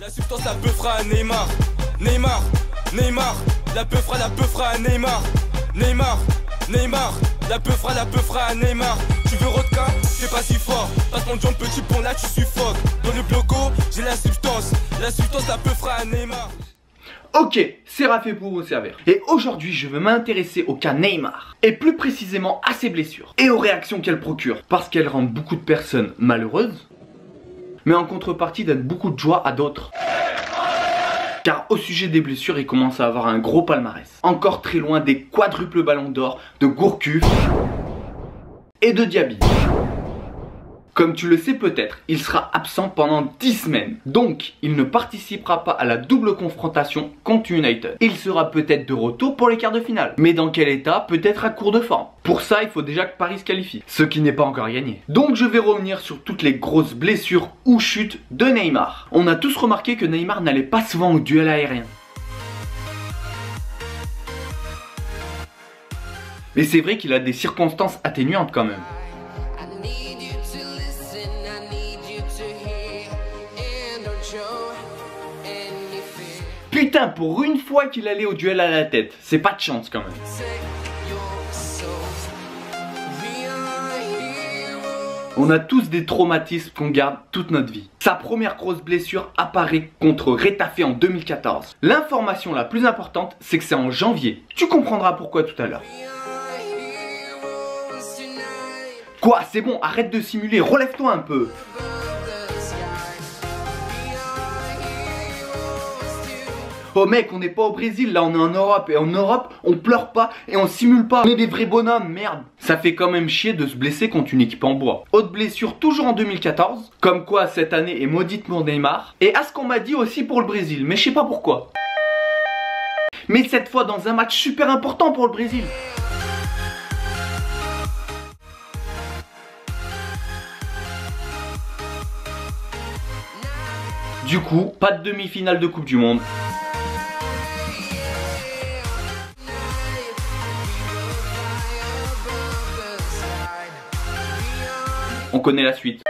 La substance la peu fera à Neymar. Neymar, Neymar, la peu fera à Neymar. Neymar, Neymar, la peu fera à Neymar. Tu veux Rodka, c'est pas si fort. Passe mon jump petit pont là tu suffoques. Dans le bloco, j'ai la substance la peu fera à Neymar. Ok, c'est Raphaël pour vous servir. Et aujourd'hui, je veux m'intéresser au cas Neymar. Et plus précisément à ses blessures. Et aux réactions qu'elles procurent. Parce qu'elles rendent beaucoup de personnes malheureuses. Mais en contrepartie donnent beaucoup de joie à d'autres. Car au sujet des blessures, il commence à avoir un gros palmarès. Encore très loin des quadruples ballons d'or, de Gourcuff et de Diaby. Comme tu le sais peut-être, il sera absent pendant 10 semaines. Donc, il ne participera pas à la double confrontation contre United. Il sera peut-être de retour pour les quarts de finale. Mais dans quel état? Peut-être à court de forme. Pour ça, il faut déjà que Paris se qualifie. Ce qui n'est pas encore gagné. Donc, je vais revenir sur toutes les grosses blessures ou chutes de Neymar. On a tous remarqué que Neymar n'allait pas souvent au duel aérien. Mais c'est vrai qu'il a des circonstances atténuantes quand même. Putain, pour une fois qu'il allait au duel à la tête, c'est pas de chance quand même. On a tous des traumatismes qu'on garde toute notre vie. Sa première grosse blessure apparaît contre Retafe en 2014. L'information la plus importante, c'est que c'est en janvier. Tu comprendras pourquoi tout à l'heure. Quoi, c'est bon, arrête de simuler, relève-toi un peu. Oh mec, on n'est pas au Brésil, là on est en Europe. Et en Europe, on pleure pas et on simule pas. On est des vrais bonhommes, merde. Ça fait quand même chier de se blesser contre une équipe en bois. Autre blessure toujours en 2014. Comme quoi cette année est maudite pour Neymar. Et à ce qu'on m'a dit aussi pour le Brésil, mais je sais pas pourquoi. Mais cette fois dans un match super important pour le Brésil. Du coup, pas de demi-finale de Coupe du Monde. On connaît la suite.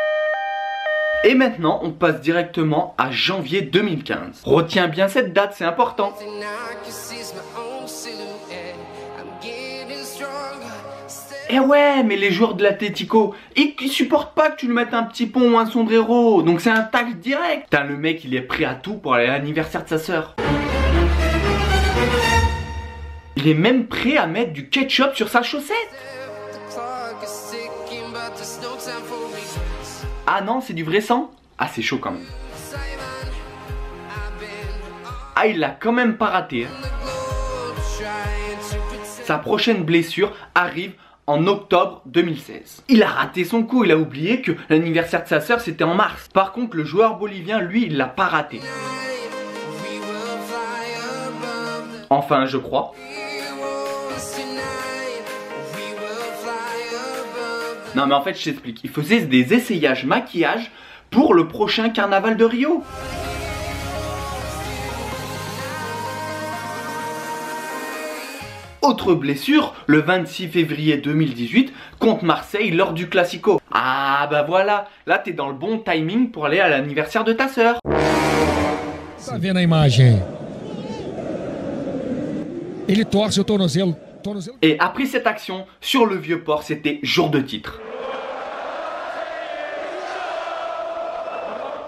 Et maintenant, on passe directement à janvier 2015. Retiens bien cette date, c'est important. Eh ouais, mais les joueurs de l'Atlético, ils supportent pas que tu lui mettes un petit pont ou un sombrero. Donc c'est un tacle direct. Putain, le mec, il est prêt à tout pour aller à l'anniversaire de sa sœur. Il est même prêt à mettre du ketchup sur sa chaussette. Ah non, c'est du vrai sang? Ah, c'est chaud quand même. Ah, il l'a quand même pas raté. Hein. Sa prochaine blessure arrive en octobre 2016. Il a raté son coup, il a oublié que l'anniversaire de sa sœur c'était en mars. Par contre, le joueur bolivien, lui, il l'a pas raté. Enfin, je crois. Non mais en fait je t'explique, il faisait des essayages maquillage pour le prochain carnaval de Rio. Autre blessure, le 26 février 2018 contre Marseille lors du Classico. Ah bah voilà, là t'es dans le bon timing pour aller à l'anniversaire de ta sœur. Tá vendo a imagem? Ele torce o tornozelo. Et après cette action, sur le vieux port, c'était jour de titre.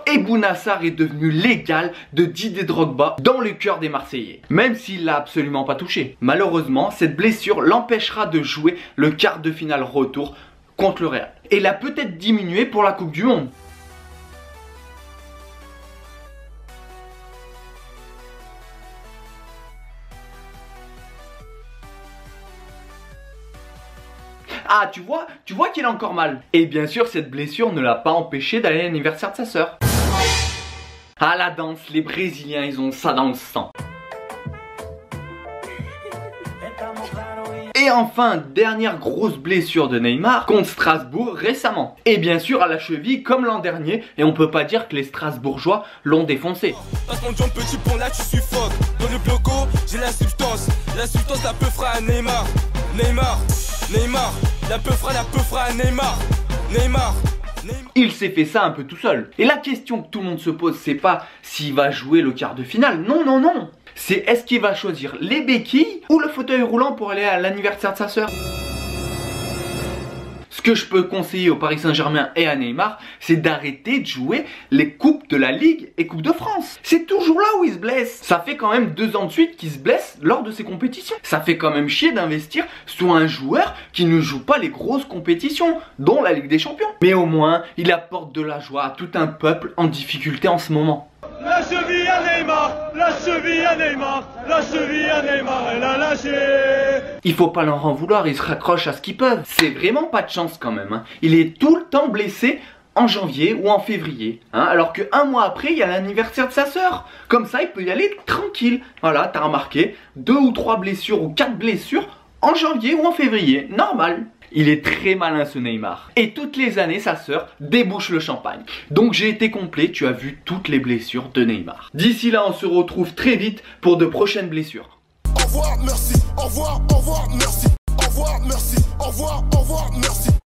Et Bounassar est devenu l'égal de Didier Drogba dans le cœur des Marseillais. Même s'il l'a absolument pas touché. Malheureusement, cette blessure l'empêchera de jouer le quart de finale retour contre le Real. Et l'a peut-être diminué pour la Coupe du Monde. Ah, tu vois qu'il a encore mal. Et bien sûr, cette blessure ne l'a pas empêché d'aller à l'anniversaire de sa sœur. Ah, la danse, les Brésiliens, ils ont ça dans le sang. Et enfin, dernière grosse blessure de Neymar contre Strasbourg récemment. Et bien sûr à la cheville comme l'an dernier. Et on peut pas dire que les Strasbourgeois l'ont défoncé. Passe mon jump petit pont là tu suffoques. Dans le bloco, j'ai la substance la peu fera à Neymar. Neymar, Neymar, la peu fera à Neymar. Neymar, Il s'est fait ça un peu tout seul. Et la question que tout le monde se pose, c'est pas s'il va jouer le quart de finale. Non, non, non. C'est est-ce qu'il va choisir les béquilles ou le fauteuil roulant pour aller à l'anniversaire de sa sœur. Ce que je peux conseiller au Paris Saint-Germain et à Neymar, c'est d'arrêter de jouer les coupes de la Ligue et Coupe de France. C'est toujours là où il se blesse. Ça fait quand même 2 ans de suite qu'il se blesse lors de ces compétitions. Ça fait quand même chier d'investir sur un joueur qui ne joue pas les grosses compétitions, dont la Ligue des Champions. Mais au moins, il apporte de la joie à tout un peuple en difficulté en ce moment. La cheville à Neymar, la cheville à Neymar, la cheville à Neymar, elle a lâché. Il faut pas leur en vouloir, ils se raccrochent à ce qu'ils peuvent. C'est vraiment pas de chance quand même, hein. Il est tout le temps blessé en janvier ou en février, hein, alors qu'un mois après, il y a l'anniversaire de sa sœur. Comme ça, il peut y aller tranquille. Voilà, t'as remarqué, 2 ou 3 blessures ou 4 blessures en janvier ou en février, normal. Il est très malin ce Neymar. Et toutes les années, sa sœur débouche le champagne. Donc j'ai été complet, tu as vu toutes les blessures de Neymar. D'ici là, on se retrouve très vite pour de prochaines blessures. Au revoir, merci. Au revoir, merci.